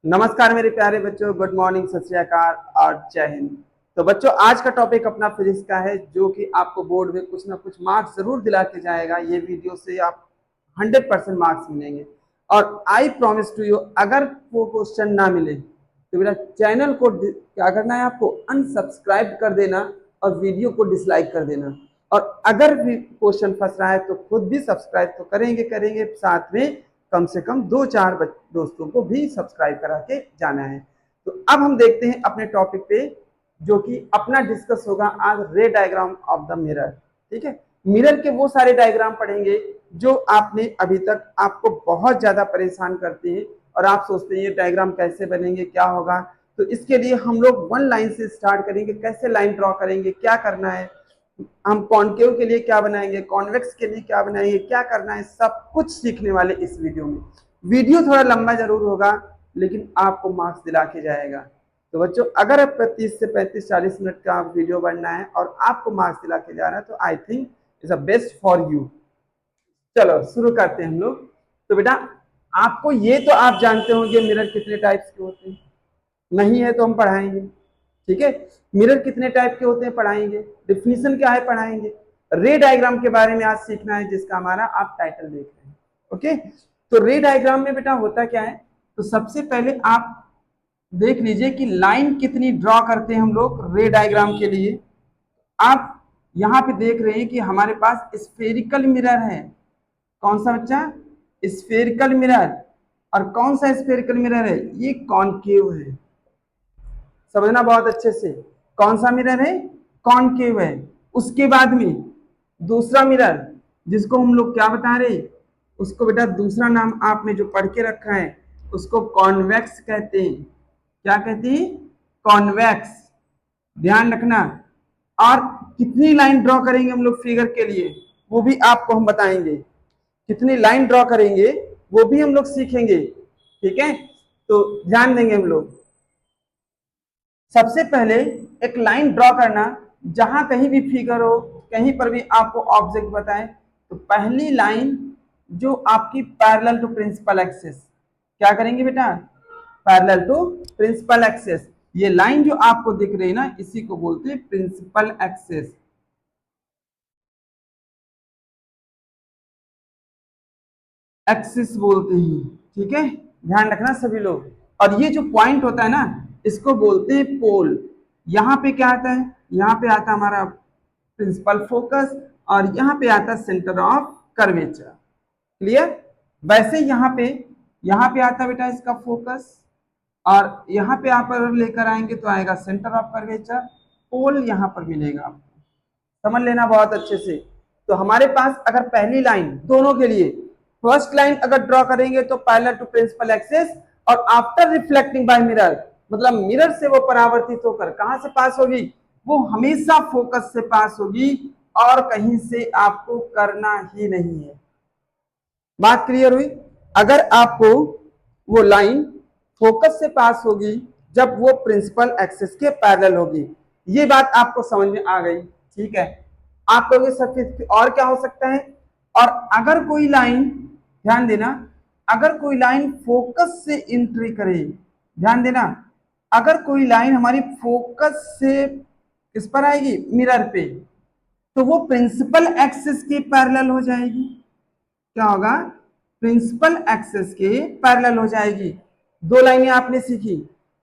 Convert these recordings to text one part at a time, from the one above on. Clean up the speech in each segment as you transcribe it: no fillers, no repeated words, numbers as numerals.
नमस्कार मेरे प्यारे बच्चों, गुड मॉर्निंग, सत श्री अकाल और जय हिंद। तो बच्चों, आज का टॉपिक अपना फिजिक्स का है, जो कि आपको बोर्ड में कुछ ना कुछ मार्क्स जरूर दिला के जाएगा। ये वीडियो से आप 100% मार्क्स मिलेंगे। और आई प्रॉमिस टू यू, अगर वो क्वेश्चन ना मिले तो मेरा चैनल को क्या करना है, आपको अनसब्सक्राइब कर देना और वीडियो को डिसलाइक कर देना। और अगर भी क्वेश्चन फंस रहा है तो खुद भी सब्सक्राइब तो करेंगे, साथ में कम से कम 2-4 दोस्तों को भी सब्सक्राइब करा के जाना है। तो अब हम देखते हैं अपने टॉपिक पे, जो कि अपना डिस्कस होगा आज, रे डायग्राम ऑफ द मिरर। ठीक है, मिरर के वो सारे डायग्राम पढ़ेंगे जो आपने अभी तक आपको बहुत ज्यादा परेशान करते हैं और आप सोचते हैं ये डायग्राम कैसे बनेंगे, क्या होगा। तो इसके लिए हम लोग वन लाइन से स्टार्ट करेंगे, कैसे लाइन ड्रॉ करेंगे, क्या करना है, हम कॉन्केव के लिए क्या बनाएंगे, कॉन्वेक्स के लिए क्या बनाएंगे, क्या करना है, सब कुछ सीखने वाले इस वीडियो में। वीडियो थोड़ा लंबा जरूर होगा लेकिन आपको मार्क्स दिला के जाएगा। तो बच्चों, अगर 30 से 35-40 मिनट का वीडियो बनना है और आपको मार्क्स दिला के जा रहा है तो I think is a best for you. चलो शुरू करते हैं हम लोग। तो बेटा, आपको ये तो आप जानते होंगे मिरर कितने टाइप्स के होते हैं, नहीं है तो हम पढ़ाएंगे। ठीक है, मिरर कितने टाइप के होते हैं पढ़ाएंगे, डिफिनीशन क्या है पढ़ाएंगे, रे डायग्राम के बारे में आज सीखना है, जिसका हमारा आप टाइटल देख रहे हैं। ओके, तो रे डायग्राम में बेटा होता क्या है, तो सबसे पहले आप देख लीजिए कि लाइन कितनी ड्रॉ करते हैं हम लोग रे डायग्राम के लिए। आप यहाँ पे देख रहे हैं कि हमारे पास स्फेरिकल मिरर है। कौन सा बच्चा? Spherical mirror. और कौन सा स्फेरिकल मिरर है? ये कॉनकेव है। समझना बहुत अच्छे से, कौन सा मिरर है? कॉनकेव है। उसके बाद में दूसरा मिरर, जिसको हम लोग क्या बता रहे, उसको बेटा दूसरा नाम आपने जो पढ़ के रखा है उसको कॉन्वेक्स कहते हैं। क्या कहते हैं? कॉन्वेक्स। ध्यान रखना। और कितनी लाइन ड्रॉ करेंगे हम लोग फिगर के लिए, वो भी आपको हम बताएंगे। कितनी लाइन ड्रॉ करेंगे वो भी हम लोग सीखेंगे। ठीक है, तो ध्यान देंगे हम लोग। सबसे पहले एक लाइन ड्रॉ करना, जहां कहीं भी फिगर हो, कहीं पर भी आपको ऑब्जेक्ट बताएं, तो पहली लाइन जो आपकी पैरेलल टू प्रिंसिपल एक्सिस, क्या करेंगे बेटा? Parallel to principal axis. ये लाइन जो आपको दिख रही है ना, इसी को बोलते हैं प्रिंसिपल एक्सिस। एक्सिस बोलते हैं। ठीक है, ध्यान रखना सभी लोग। और ये जो पॉइंट होता है ना, इसको बोलते हैं पोल। यहाँ पे क्या आता है? यहाँ पे आता है हमारा प्रिंसिपल फोकस, और यहाँ पे आता है सेंटर ऑफ कर्वेचर। क्लियर? वैसे यहाँ पे आता है बेटा इसका फोकस, और यहाँ पे आप अगर लेकर आएंगे तो आएगा सेंटर ऑफ कर्वेचर। पोल यहाँ पर मिलेगा आपको, समझ लेना बहुत अच्छे से। तो हमारे पास अगर पहली लाइन दोनों के लिए, फर्स्ट लाइन अगर ड्रॉ करेंगे तो पैरेलल टू प्रिंसिपल एक्सिस, और आफ्टर रिफ्लेक्टिंग बाय मिरर, मतलब मिरर से वो परावर्तित होकर कहां से पास होगी? वो हमेशा फोकस से पास होगी, और कहीं से आपको करना ही नहीं है। बात क्लियर हुई? अगर आपको वो लाइन फोकस से पास होगी जब वो प्रिंसिपल एक्सिस के पैरेलल होगी। ये बात आपको समझ में आ गई? ठीक है, आप कहोगे सर और क्या हो सकता है? और अगर कोई लाइन, ध्यान देना, अगर कोई लाइन फोकस से एंट्री करे, ध्यान देना, अगर कोई लाइन हमारी फोकस से किस पर आएगी? मिरर पे, तो वो प्रिंसिपल एक्सिस के पैरेलल हो जाएगी। क्या होगा? प्रिंसिपल एक्सिस के पैरेलल हो जाएगी। दो लाइनें आपने सीखी।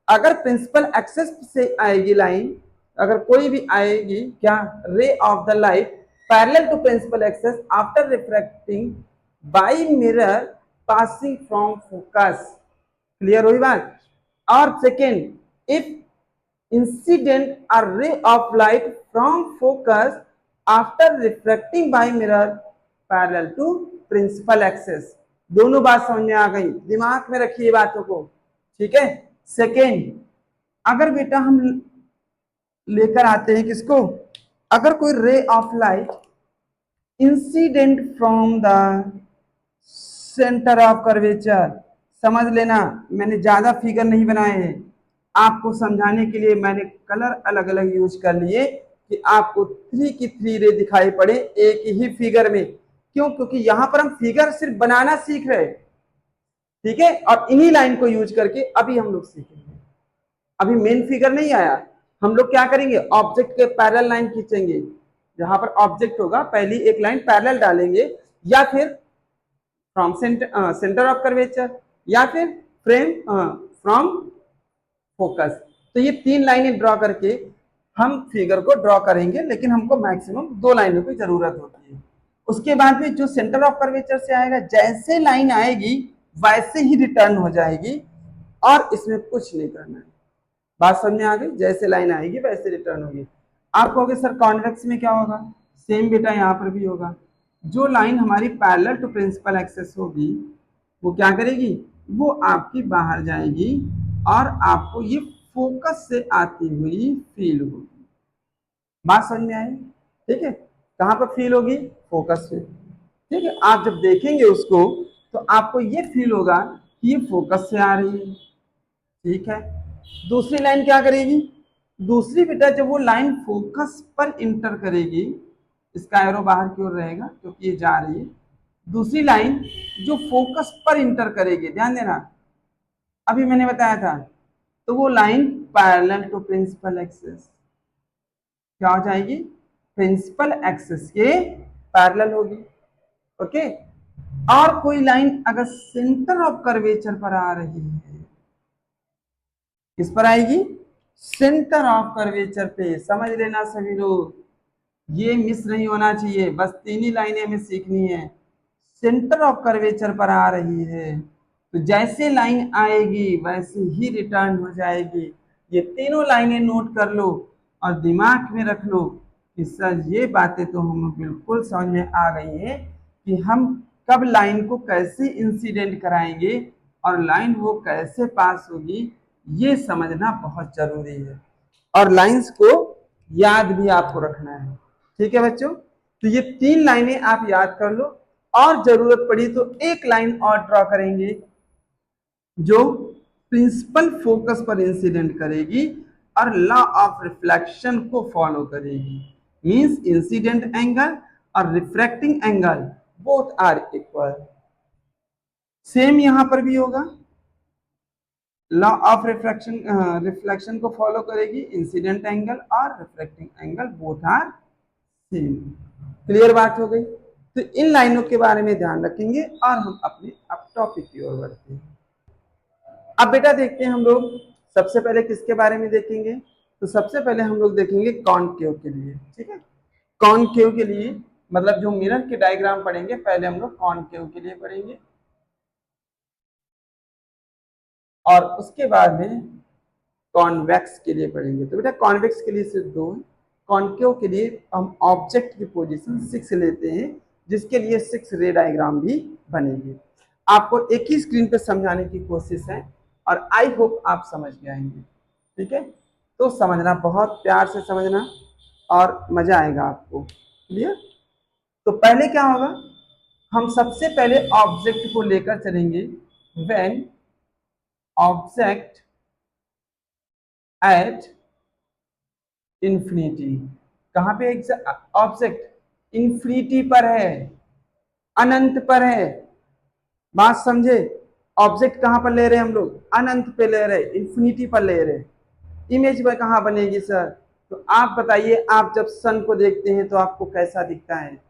अगर प्रिंसिपल एक्सिस से आएगी लाइन, अगर कोई भी आएगी, क्या? Ray of the light parallel to principal axis after refracting by mirror passing from focus. Clear हुई बात? और second, if incident a ray of light from focus after refracting by mirror parallel to principal axis। दोनों बात समझ में आ गई? दिमाग में रखिए बातों को। ठीक है, सेकेंड, अगर बेटा हम लेकर आते हैं किसको? अगर कोई ray of light incident from the centre of curvature, समझ लेना, मैंने ज्यादा फिगर नहीं बनाए हैं, आपको समझाने के लिए मैंने कलर अलग अलग यूज कर लिए कि आपको 3 की 3 रे दिखाई पड़े एक ही फिगर में। क्यों? क्योंकि यहां पर हम फिगर सिर्फ बनाना सीख रहे हैं। ठीक है। और इन्हीं लाइन को यूज करके अभी हम लोग सीखेंगे। अभी मेन फिगर नहीं आया, हम लोग क्या करेंगे, ऑब्जेक्ट के पैरेलल लाइन खींचेंगे। जहां पर ऑब्जेक्ट होगा पहली एक लाइन पैरेलल डालेंगे, या फिर फ्रॉम सेंटर ऑफ कर्वेचर, या फिर फ्रेम फ्रॉम फोकस। तो ये 3 लाइनें ड्रॉ करके हम फिगर को ड्रॉ करेंगे, लेकिन हमको मैक्सिमम 2 लाइनों की जरूरत होती है। उसके बाद में जो सेंटर ऑफ कर्वेचर से आएगा, जैसे लाइन आएगी वैसे ही रिटर्न हो जाएगी, और इसमें कुछ नहीं करना है। बात समझ में आ गई? जैसे लाइन आएगी वैसे रिटर्न होगी। आप कहोगे सर कॉन्वेक्स में क्या होगा? सेम बेटा यहाँ पर भी होगा। जो लाइन हमारी पैरेलल टू प्रिंसिपल एक्सिस होगी वो क्या करेगी, वो आपकी बाहर जाएगी और आपको ये फोकस से आती हुई फील होगी। बात समझ में आई? ठीक है। कहाँ पर फील होगी? फोकस से। ठीक है। आप जब देखेंगे उसको तो आपको ये फील होगा कि ये फोकस से आ रही है। ठीक है। दूसरी लाइन क्या करेगी? दूसरी बेटा जब वो लाइन फोकस पर इंटर करेगी, इसका एरो बाहर की ओर रहेगा क्योंकि ये जा रही है। दूसरी लाइन जो फोकस पर इंटर करेगी, ध्यान देना, अभी मैंने बताया था, तो वो line parallel to principal axis क्या हो जाएगी? प्रिंसिपल एक्सिस के पैरेलल होगी। ओके। और कोई लाइन अगर सेंटर ऑफ कर्वेचर पर आ रही है, किस पर आएगी? सेंटर ऑफ कर्वेचर पे। समझ लेना सभी लोग, ये मिस नहीं होना चाहिए, बस 3 ही लाइनें हमें सीखनी है। सेंटर ऑफ कर्वेचर पर आ रही है तो जैसे लाइन आएगी वैसे ही रिटर्न हो जाएगी। ये तीनों लाइनें नोट कर लो और दिमाग में रख लो कि सर ये बातें तो हमें बिल्कुल समझ में आ गई है कि हम कब लाइन को कैसे इंसिडेंट कराएंगे और लाइन वो कैसे पास होगी, ये समझना बहुत जरूरी है। और लाइंस को याद भी आपको रखना है। ठीक है बच्चों? तो ये 3 लाइनें आप याद कर लो, और जरूरत पड़ी तो एक लाइन और ड्रॉ करेंगे जो प्रिंसिपल फोकस पर इंसिडेंट करेगी और लॉ ऑफ रिफ्लेक्शन को फॉलो करेगी। मींस इंसिडेंट एंगल और refracting angle both are equal. Same यहां पर भी होगा, लॉ ऑफ रिफ्लेक्शन को फॉलो करेगी, इंसिडेंट एंगल और refracting angle both are same. Clear बात हो गई? तो इन लाइनों के बारे में ध्यान रखेंगे और हम अपने अब टॉपिक की ओर बढ़ते हैं। अब बेटा देखते हैं हम लोग सबसे पहले किसके बारे में देखेंगे, तो सबसे पहले हम लोग देखेंगे कॉनकेव के लिए। ठीक है। कॉनकेव के लिए मतलब जो मिरर के डायग्राम पढ़ेंगे, पहले हम लोग कॉनकेव के लिए पढ़ेंगे और उसके बाद में कॉन्वेक्स के लिए पढ़ेंगे। तो बेटा कॉन्वेक्स के लिए सिर्फ 2 है। कॉनकेव के लिए हम ऑब्जेक्ट की पोजीशन 6 लेते हैं, जिसके लिए 6 रे डायग्राम भी बनेंगे। आपको एक ही स्क्रीन पे समझाने की कोशिश है और आई होप आप समझ गए आएंगे। ठीक है। तो समझना, बहुत प्यार से समझना और मजा आएगा आपको। क्लियर? तो पहले क्या होगा, हम सबसे पहले ऑब्जेक्ट को लेकर चलेंगे। When object at infinity. कहां पे ऑब्जेक्ट इंफिनिटी पर है, अनंत पर है। बात समझे? ऑब्जेक्ट कहां पर ले रहे हैं हम लोग? अनंत पे ले रहे, इंफिनिटी पर ले रहे। इमेज में कहां बनेगी सर? तो आप बताइए, आप जब सन को देखते हैं तो आपको कैसा दिखता है?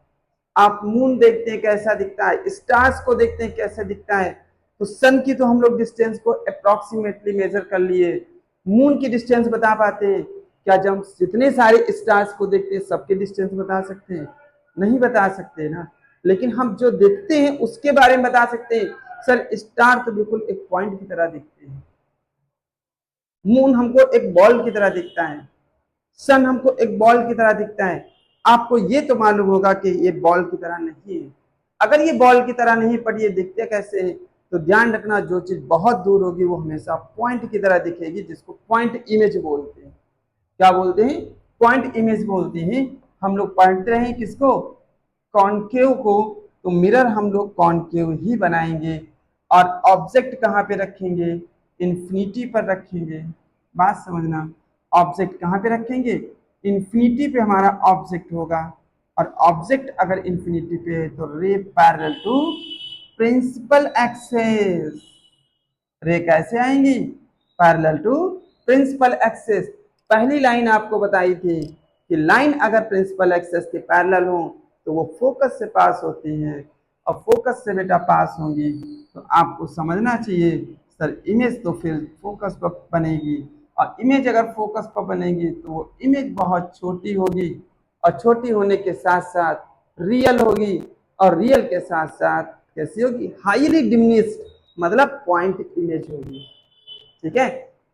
आप मून देखते हैं कैसा दिखता है? स्टार्स को देखते हैं कैसा दिखता है? तो सन की तो हम लोग डिस्टेंस को अप्रोक्सीमेटली मेजर कर लिए, मून की डिस्टेंस बता पाते हैं क्या? जब जितने सारे स्टार्स को देखते हैं सबके डिस्टेंस बता सकते हैं? नहीं बता सकते ना। लेकिन हम जो देखते हैं उसके बारे में बता सकते हैं। सर स्टार तो बिल्कुल एक पॉइंट की तरह दिखते हैं, मून हमको एक बॉल की तरह दिखता है, सन हमको एक बॉल की तरह दिखता है। आपको ये तो मालूम होगा कि ये बॉल की तरह नहीं है। अगर ये बॉल की तरह नहीं पर ये दिखते कैसे हैं, तो ध्यान रखना, जो चीज बहुत दूर होगी वो हमेशा पॉइंट की तरह दिखेगी, जिसको पॉइंट इमेज बोलते हैं। क्या बोलते हैं? पॉइंट इमेज बोलते हैं। हम लोग पढ़ते रहे किसको? कॉनकेव को। तो मिरर हम लोग कॉनकेव ही बनाएंगे और ऑब्जेक्ट कहाँ पे रखेंगे? इन्फिनिटी पर रखेंगे। बात समझना, ऑब्जेक्ट कहाँ पे रखेंगे? इन्फिनिटी पे हमारा ऑब्जेक्ट होगा, और ऑब्जेक्ट अगर इन्फिनिटी पे है तो ray parallel to principal axis. रे कैसे आएंगी, पैरेलल टू प्रिंसिपल एक्सिस। पहली लाइन आपको बताई थी कि लाइन अगर प्रिंसिपल एक्सिस के पैरेलल हो तो वो फोकस से पास होती है, और फोकस से बेटा पास होंगी तो आपको समझना चाहिए सर इमेज तो फिर फोकस पर बनेगी, और इमेज अगर फोकस पर बनेगी तो वो इमेज बहुत छोटी होगी, और छोटी होने के साथ साथ रियल होगी, और रियल के साथ साथ कैसी होगी, हाईली डिमिनिश्ड, मतलब पॉइंट इमेज होगी। ठीक है,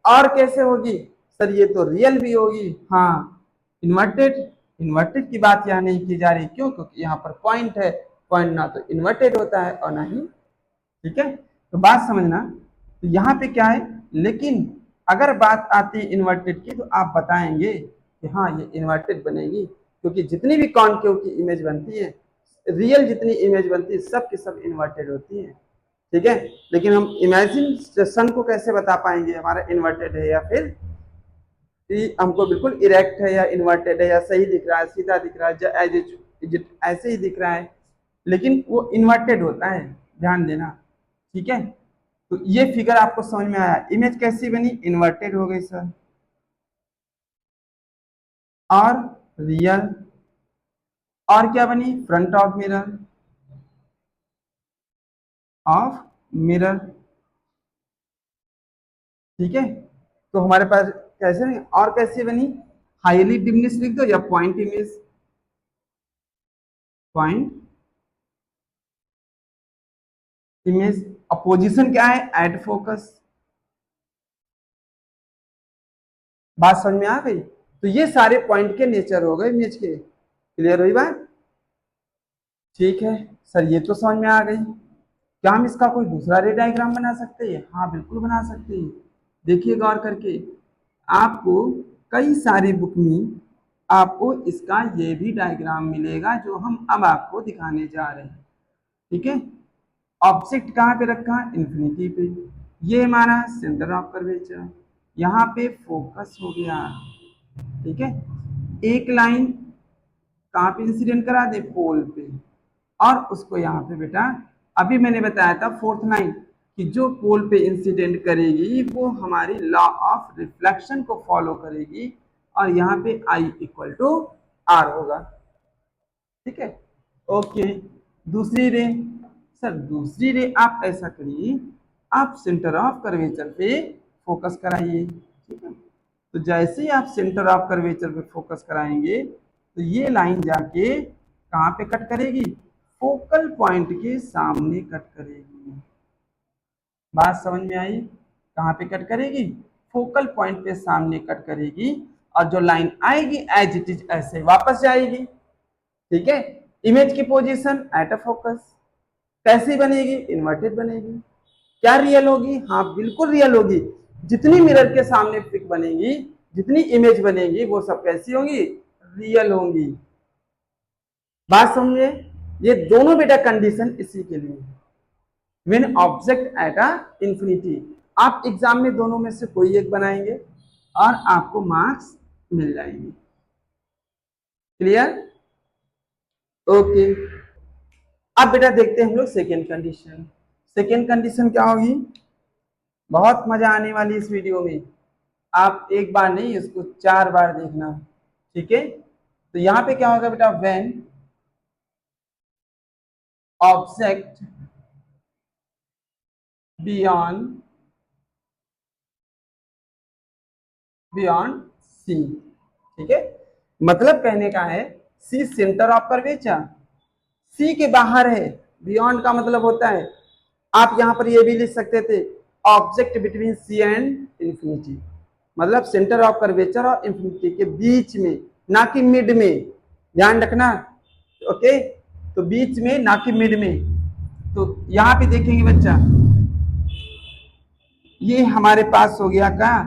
और कैसे होगी सर, ये तो रियल भी होगी, हाँ इन्वर्टेड, इन्वर्टेड की बात यहाँ नहीं की जा रही, क्यों, क्योंकि यहाँ पर पॉइंट है, पॉइंट ना तो इन्वर्टेड होता है और ना ही, ठीक है, तो बात समझना। तो यहाँ पे क्या है, लेकिन अगर बात आती है इन्वर्टेड की तो आप बताएंगे कि हाँ ये इन्वर्टेड बनेगी, क्योंकि जितनी भी कॉनकेव की इमेज बनती है, रियल जितनी इमेज बनती है सब की सब इन्वर्टेड होती है। ठीक है, लेकिन हम इमेजिन सन को कैसे बता पाएंगे हमारा इन्वर्टेड है या फिर हमको बिल्कुल इरेक्ट है या इन्वर्टेड है या सही दिख रहा है, सीधा दिख रहा है, एज इट ऐसे ही दिख रहा है, लेकिन वो इन्वर्टेड होता है, ध्यान देना। ठीक है, तो ये फिगर आपको समझ में आया, इमेज कैसी बनी, इन्वर्टेड हो गई सर, और रियल, और क्या बनी, front of mirror, of mirror. ठीक है, तो हमारे पास कैसे नहीं, और कैसे बनी, हाईली डिमिनिश लिख दो या point image, point image, opposition क्या है, एट फोकस। बात समझ में आ गई, तो ये सारे पॉइंट के नेचर हो गए इमेज के, क्लियर हुई बात। ठीक है सर, ये तो समझ में आ गई, क्या हम इसका कोई दूसरा रे डायग्राम बना सकते हैं, हाँ बिल्कुल बना सकते हैं। देखिए गौर करके, आपको कई सारी बुक में आपको इसका ये भी डायग्राम मिलेगा जो हम अब आपको दिखाने जा रहे हैं। ठीक है, ऑब्जेक्ट कहाँ पे रखा है, इन्फिनिटी पे, ये हमारा सेंटर ऑफ कर्वेचर, यहाँ पे फोकस हो गया। ठीक है, एक लाइन कहाँ पे इंसिडेंट करा दे, पोल पे, और उसको यहाँ पे बेटा अभी मैंने बताया था फोर्थ लाइन कि जो पोल पे इंसिडेंट करेगी वो हमारी लॉ ऑफ रिफ्लेक्शन को फॉलो करेगी, और यहाँ पे I इक्वल टू R होगा। ठीक है, ओके, दूसरी रे, सर दूसरी रे आप ऐसा करिए, आप सेंटर ऑफ कर्वेचर पे फोकस कराइए। ठीक है, तो जैसे ही आप सेंटर ऑफ कर्वेचर पे फोकस कराएंगे तो ये लाइन जाके कहाँ पे कट करेगी, फोकल पॉइंट के सामने कट करेगी। बात समझ में आई, कहाँ पे कट करेगी, फोकल पॉइंट पे सामने कट करेगी, और जो लाइन आएगी एज इट इज ऐसे वापस जाएगी। ठीक है, इमेज की पोजीशन एट अ फोकस कैसी बनेगी, इन्वर्टेड बनेगी। क्या रियल होगी, हाँ बिल्कुल रियल होगी, जितनी मिरर के सामने पिक बनेगी, जितनी इमेज बनेगी वो सब कैसी होंगी, रियल होंगी। बात समझे, ये दोनों बेटा कंडीशन इसी के लिए, when object at a infinity. आप एग्जाम में दोनों में से कोई एक बनाएंगे और आपको मार्क्स मिल जाएंगे। Clear, okay. अब बेटा देखते हैं हम लोग सेकेंड कंडीशन। सेकेंड कंडीशन क्या होगी, बहुत मजा आने वाली इस वीडियो में, आप एक बार नहीं इसको 4 बार देखना। ठीक है, तो यहां पे क्या होगा बेटा, when object beyond beyond C. ठीक है, मतलब कहने का है C centre of curvature, C के बाहर है, बियॉन्ड का मतलब होता है, आप यहां पर ये भी लिख सकते थे object between C and infinity, मतलब सेंटर ऑफ कर्वेचर और इंफिनिटी के बीच में, ना कि मिड में, ध्यान रखना। ओके, तो बीच में ना कि मिड में। तो यहां पे देखेंगे बच्चा, ये हमारे पास हो गया का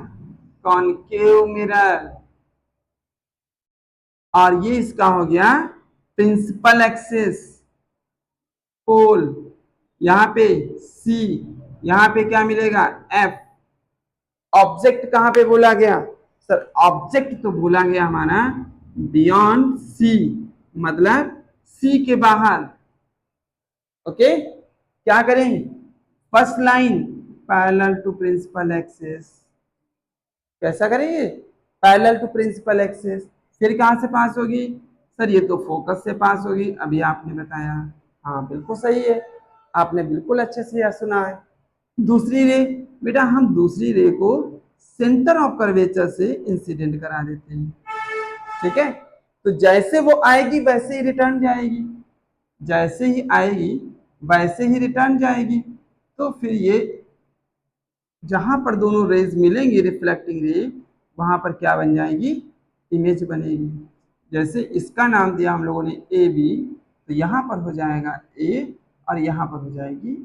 कॉनकेव मिरर, और ये इसका हो गया प्रिंसिपल एक्सिस, पोल, यहाँ पे सी, यहाँ पे क्या मिलेगा, एफ। ऑब्जेक्ट कहां पे बोला गया, सर ऑब्जेक्ट तो बोला गया हमारा बियॉन्ड सी, मतलब सी के बाहर। ओके, क्या करें, first line parallel to principal axis. कैसा करेंगे? Parallel to principal axis. फिर कहाँ से पास होगी? सर ये तो फोकस से पास होगी, अभी आपने बताया। हाँ बिल्कुल सही है, आपने बिल्कुल अच्छे से यह सुना है। दूसरी रे, बेटा हम दूसरी रे को सेंटर ऑफ कर्वेचर से इंसिडेंट करा देते हैं। ठीक है, तो जैसे वो आएगी वैसे ही रिटर्न जाएगी, जैसे ही आएगी वैसे ही रिटर्न जाएगी। तो फिर ये जहां पर दोनों रेज मिलेंगी रिफ्लेक्टिंग रे, वहां पर क्या बन जाएगी? इमेज बनेगी। जैसे इसका नाम दिया हम लोगों ने ए बी, तो यहां पर हो जाएगा ए और यहां पर हो जाएगी,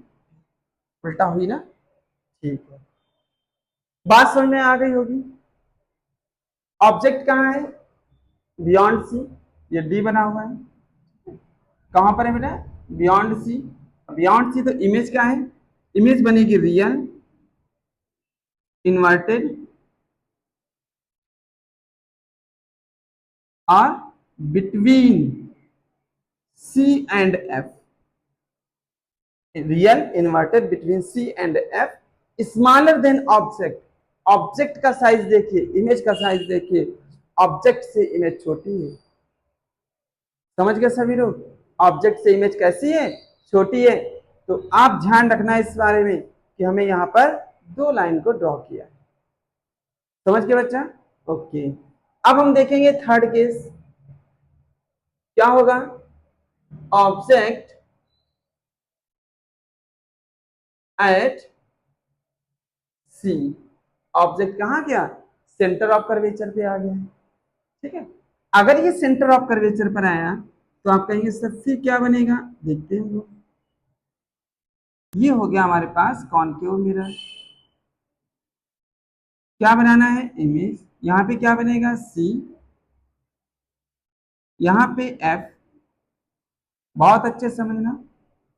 उल्टा हुई ना? ठीक है, बात समझ में आ गई होगी। ऑब्जेक्ट कहाँ है? बियॉन्ड सी, ये डी बना हुआ है। कहां पर है बेटा? Beyond C. बियॉन्ड सी तो इमेज क्या है? इमेज बनेगी रियल इन्वर्टेड और between C and F. Real inverted between C and F, smaller than object. Object का साइज देखिए, इमेज का साइज देखिए, ऑब्जेक्ट से इमेज छोटी है। समझ गए सभी लोग? ऑब्जेक्ट से इमेज कैसी है? छोटी है। तो आप ध्यान रखना इस बारे में कि हमें यहाँ पर दो लाइन को ड्रॉ किया है। समझ गए बच्चा? ओके, अब हम देखेंगे थर्ड केस। क्या होगा? Object at C. ऑब्जेक्ट कहाँ गया? सेंटर ऑफ कर्वेचर पे आ गया। ठीक है, अगर ये सेंटर ऑफ कर्वेचर पर आया तो आप कहेंगे सर फिर क्या बनेगा? देखते हैं लोग। ये हो गया हमारे पास कॉनकेव मिरर। क्या बनाना है? इमेज। यहाँ पे क्या बनेगा? सी, यहाँ पे एफ। बहुत अच्छे से समझना,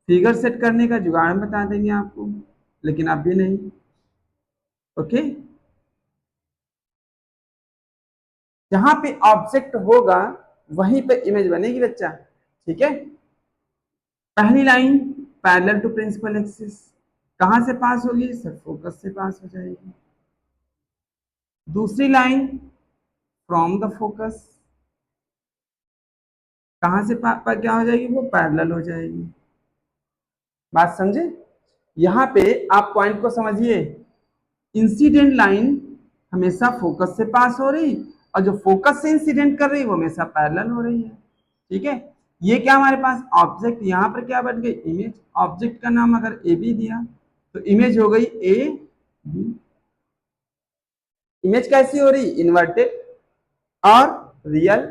फिगर सेट करने का जुगाड़ बता देंगे आपको, लेकिन अभी नहीं। ओके, जहां पे ऑब्जेक्ट होगा वहीं पे इमेज बनेगी बच्चा। ठीक है, पहली line parallel to principal axis, कहां से पास होगी? सर फोकस से पास हो जाएगी। दूसरी लाइन फ्रॉम द फोकस, कहां से क्या हो जाएगी? वो पैरेलल हो जाएगी। बात समझे? यहां पे आप पॉइंट को समझिए, इंसिडेंट लाइन हमेशा फोकस से पास हो रही और जो फोकस से इंसिडेंट कर रही वो हमेशा पैरेलल हो रही है। ठीक है, ये क्या हमारे पास ऑब्जेक्ट, यहां पर क्या बन गई? इमेज। ऑब्जेक्ट का नाम अगर ए बी दिया तो इमेज हो गई ए बी। इमेज कैसी हो रही? इन्वर्टेड और real,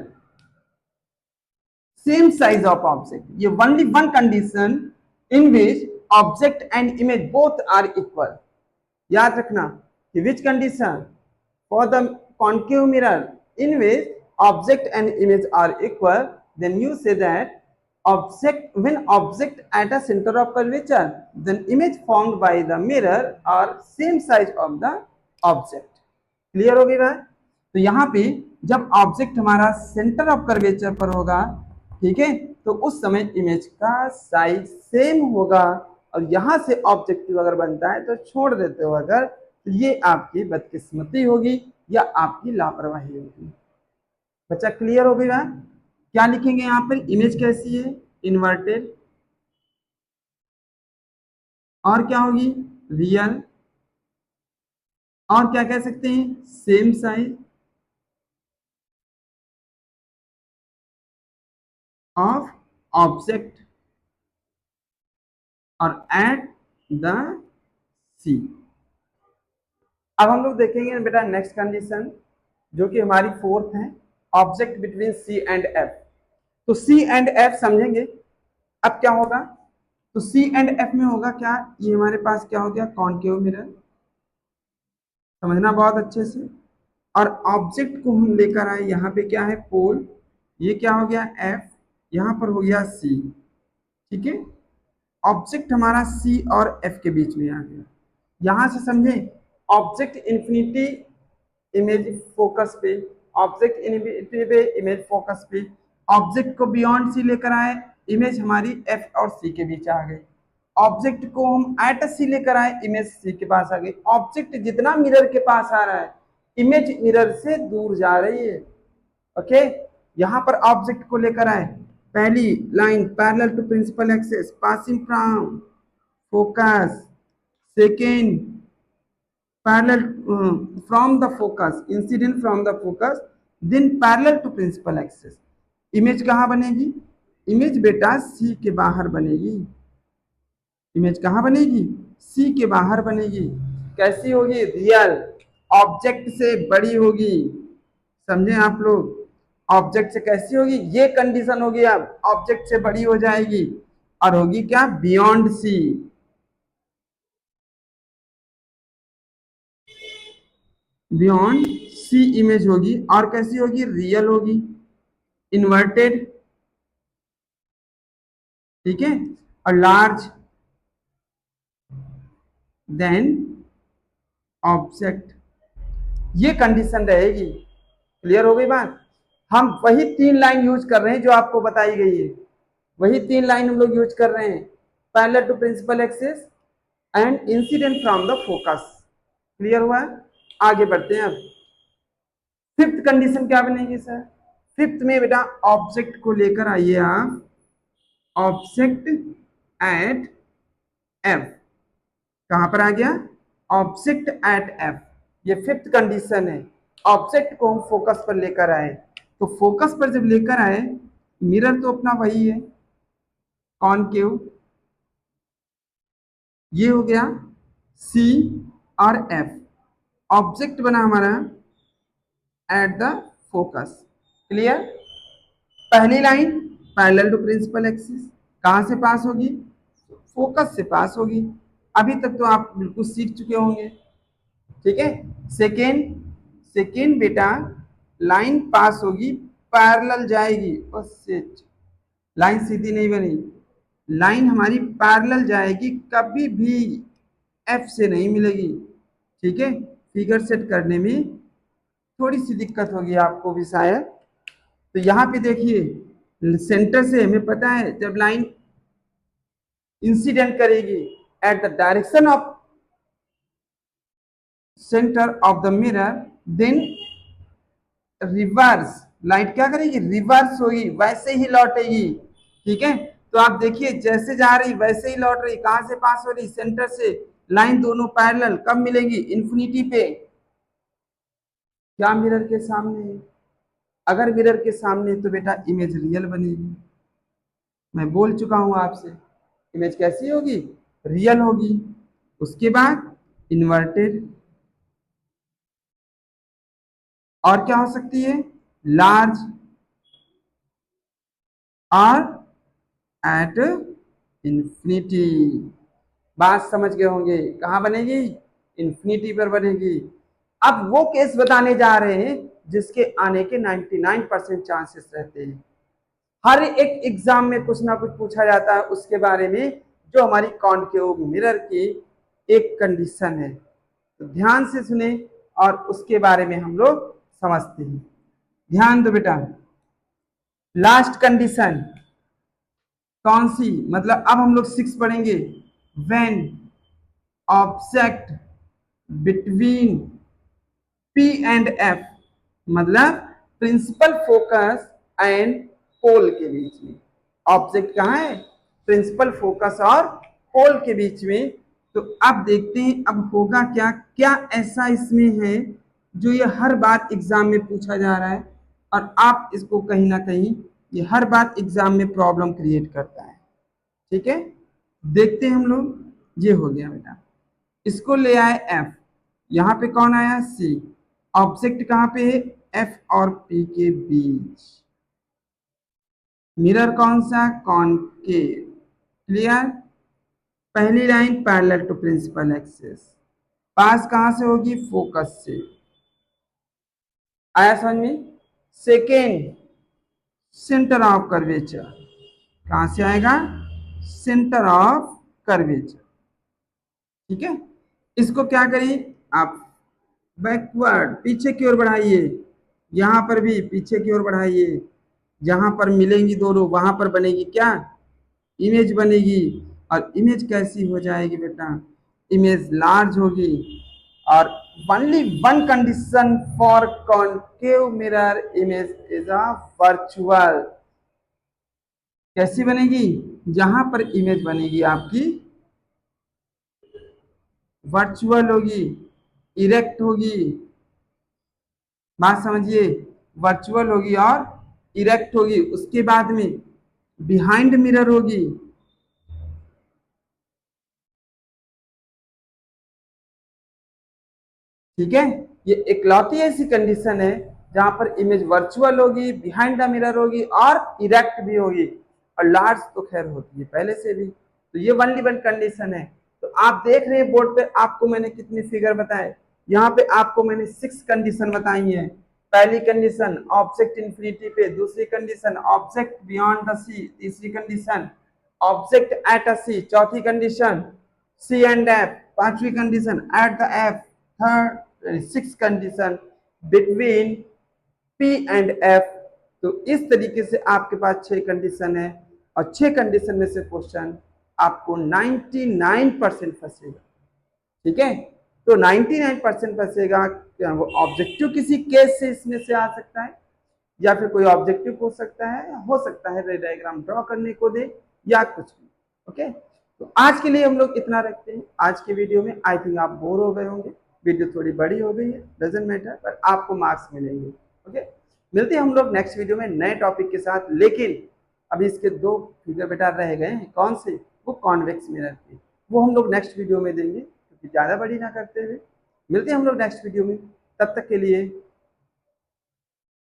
same size of object. ये only one condition in which object and image both are equal. याद रखना कि which condition? for the concave mirror in which object and image are equal, then you say that when object at a center of curvature, then image formed by the mirror are same size of the object. Clear हो गई बात? तो यहाँ पे जब object हमारा centre of curvature पर होगा, ठीक है, तो उस समय इमेज का साइज सेम होगा। और यहां से ऑब्जेक्टिव अगर बनता है तो छोड़ देते हो अगर, तो ये आपकी बदकिस्मती होगी या आपकी लापरवाही होगी। बच्चा क्लियर हो गई बात? क्या लिखेंगे यहाँ पर? इमेज कैसी है? इन्वर्टेड। और क्या होगी? रियल। और क्या कह सकते हैं? सेम साइज ऑफ ऑब्जेक्ट और एट द सी। अब हम लोग देखेंगे बेटा नेक्स्ट कंडीशन, जो कि हमारी फोर्थ है, object between C and F. तो सी एंड एफ समझेंगे। अब क्या होगा? तो सी एंड एफ में होगा क्या? ये हमारे पास क्या हो गया? Concave mirror. समझना बहुत अच्छे से। और ऑब्जेक्ट को हम लेकर आए, यहाँ पे क्या है? पोल। ये क्या हो गया? एफ। यहाँ पर हो गया सी। ठीक है, ऑब्जेक्ट हमारा सी और एफ के बीच में आ गया। यहां से समझे, ऑब्जेक्ट इन्फिनिटी, इमेज फोकस पे। ऑब्जेक्ट इन्फिनिटी पे, इमेज फोकस पे। ऑब्जेक्ट को बियॉन्ड सी लेकर आए, इमेज हमारी एफ और सी के बीच आ गई। ऑब्जेक्ट को हम एट सी लेकर आए, इमेज सी के पास आ गई। ऑब्जेक्ट जितना मिरर के पास आ रहा है, इमेज मिरर से दूर जा रही है। ओके, यहां पर ऑब्जेक्ट को लेकर आए, पहली line parallel to principal axis passing from focus, second parallel from the focus, incident from the focus, then parallel to principal axis. Image कहां बनेगी? इमेज बेटा सी के बाहर बनेगी। इमेज कहां बनेगी? सी के बाहर बनेगी। कैसी होगी? रियल, ऑब्जेक्ट से बड़ी होगी। समझे आप लोग? ऑब्जेक्ट से कैसी होगी? ये कंडीशन होगी, अब ऑब्जेक्ट से बड़ी हो जाएगी और होगी क्या? Beyond C. Beyond C image होगी। और कैसी होगी? रियल होगी, इन्वर्टेड, ठीक है, और लार्ज देन ऑब्जेक्ट। ये कंडीशन रहेगी। क्लियर हो गई बात? हम वही 3 लाइन यूज कर रहे हैं जो आपको बताई गई है, वही 3 लाइन हम लोग यूज कर रहे हैं, parallel to principal axis and incident from the focus. Clear हुआ? आगे बढ़ते हैं। अब फिफ्थ कंडीशन क्या बनेगी सर? फिफ्थ में बेटा ऑब्जेक्ट को लेकर आइए आप, ऑब्जेक्ट एट एफ। कहां पर आ गया? Object at F. ये फिफ्थ कंडीशन है। ऑब्जेक्ट को हम फोकस पर लेकर आए, तो फोकस पर जब लेकर आए, मिरर तो अपना वही है, कॉनकेव, ये हो गया सी और एफ। ऑब्जेक्ट बना हमारा एट द फोकस। क्लियर? पहली line parallel to principal axis, कहां से पास होगी? फोकस से पास होगी। अभी तक तो आप बिल्कुल सीख चुके होंगे, ठीक है। सेकेंड, सेकेंड बेटा लाइन पास होगी, पैरेलल जाएगी, उससे लाइन सीधी नहीं बनी, लाइन हमारी पैरेलल जाएगी, कभी भी एफ से नहीं मिलेगी, ठीक है। फिगर सेट करने में थोड़ी सी दिक्कत होगी आपको भी शायद। तो यहाँ पे देखिए, सेंटर से हमें पता है जब लाइन इंसिडेंट करेगी at the direction of centre of the mirror, then reverse, light क्या करेगी? रिवर्स होगी, वैसे ही लौटेगी, ठीक है। तो आप देखिए जैसे जा रही वैसे ही लौट रही। कहां से पास हो रही? सेंटर से। लाइन दोनों पैरेलल, कब मिलेंगी? इन्फिनिटी पे। क्या मिरर के सामने है? अगर मिरर के सामने तो बेटा इमेज रियल बनेगी। मैं बोल चुका हूं आपसे, इमेज कैसी होगी? रियल होगी। उसके बाद इन्वर्टेड, और क्या हो सकती है? लार्ज और एट इंफिनिटी। बात समझ गए होंगे? कहां बनेगी? इंफिनिटी पर बनेगी। अब वो केस बताने जा रहे हैं जिसके आने के 99% चांसेस रहते हैं। हर एक एग्जाम में कुछ ना कुछ पूछा जाता है उसके बारे में, जो हमारी कॉनकेव मिरर की एक कंडीशन है। तो ध्यान से सुने और उसके बारे में हम लोग समझते हैं। ध्यान दो बेटा, लास्ट कंडीशन कौन सी? मतलब अब हम लोग 6 पढ़ेंगे। When object between P and F, मतलब प्रिंसिपल फोकस एंड पोल के बीच में। ऑब्जेक्ट कहाँ है? प्रिंसिपल फोकस और पोल के बीच में। तो अब देखते हैं अब होगा क्या, क्या ऐसा इसमें है जो ये हर बार एग्जाम में पूछा जा रहा है और आप इसको कहीं ना कहीं ये हर बार एग्जाम में प्रॉब्लम क्रिएट करता है, ठीक है। देखते हैं हम लोग। ये हो गया बेटा, इसको ले आए एफ, यहां पे कौन आया? सी। ऑब्जेक्ट कहां पे है? एफ और पी के बीच। मिरर कौन सा? कॉनकेव। क्लियर? पहली line parallel to principal axis, pass कहां से होगी? फोकस से। आया समझ में? सेकेंड, सेंटर ऑफ कर्वेचर, कहां से आएगा? सेंटर ऑफ कर्वेचर, ठीक है। इसको क्या करिए आप? बैकवर्ड, पीछे की ओर बढ़ाइए। यहां पर भी पीछे की ओर बढ़ाइए। जहां पर मिलेंगी दोनों वहां पर बनेगी क्या? इमेज बनेगी। और इमेज कैसी हो जाएगी बेटा, इमेज लार्ज होगी। और only one condition for concave mirror image is a virtual. कैसी बनेगी, जहां पर इमेज बनेगी आपकी वर्चुअल होगी, इरेक्ट होगी, बात समझिए, वर्चुअल होगी और इरेक्ट होगी। उसके बाद में बिहाइंड मिरर होगी, ठीक है। ये इकलौती ऐसी कंडीशन है जहां पर इमेज वर्चुअल होगी, बिहाइंड द मिरर होगी और इरेक्ट भी होगी। और लार्ज तो खैर होती है पहले से भी, तो ये ओनली वन कंडीशन है। तो आप देख रहे हैं बोर्ड पे आपको मैंने कितनी फिगर बताए, यहाँ पे आपको मैंने 6 कंडीशन बताई है। पहली कंडीशन ऑब्जेक्ट इंफिनिटी पे, दूसरी कंडीशन ऑब्जेक्ट बियॉन्ड द सी, तीसरी कंडीशन ऑब्जेक्ट एट अ सी, चौथी कंडीशन सी एंड एफ, पांचवी condition at the F, third 6 condition between P and F. तो इस तरीके से आपके पास 6 कंडीशन है और 6 कंडीशन में से क्वेश्चन आपको 99% फंसेगा, ठीक है। तो 99% फंसेगा, क्या वो ऑब्जेक्टिव किसी केस से इसमें से आ सकता है, या फिर कोई ऑब्जेक्टिव हो सकता है, हो सकता है रे डायग्राम ड्रॉ करने को दे या कुछ भी। ओके, तो आज के लिए हम लोग इतना रखते हैं। आज के वीडियो में आई थिंक आप बोर हो गए होंगे, वीडियो थोड़ी बड़ी हो गई है, डजेंट मैटर, पर आपको मार्क्स मिलेंगे। ओके, मिलते हैं हम लोग नेक्स्ट वीडियो में नए टॉपिक के साथ। लेकिन अभी इसके 2 फिगर बेटा रह गए हैं, कौन से, वो कॉन्वेक्स मिरर के, वो हम लोग नेक्स्ट वीडियो में देंगे, क्योंकि ज़्यादा बड़ी ना करते हुए। मिलते हैं हम लोग नेक्स्ट वीडियो में, तब तक के लिए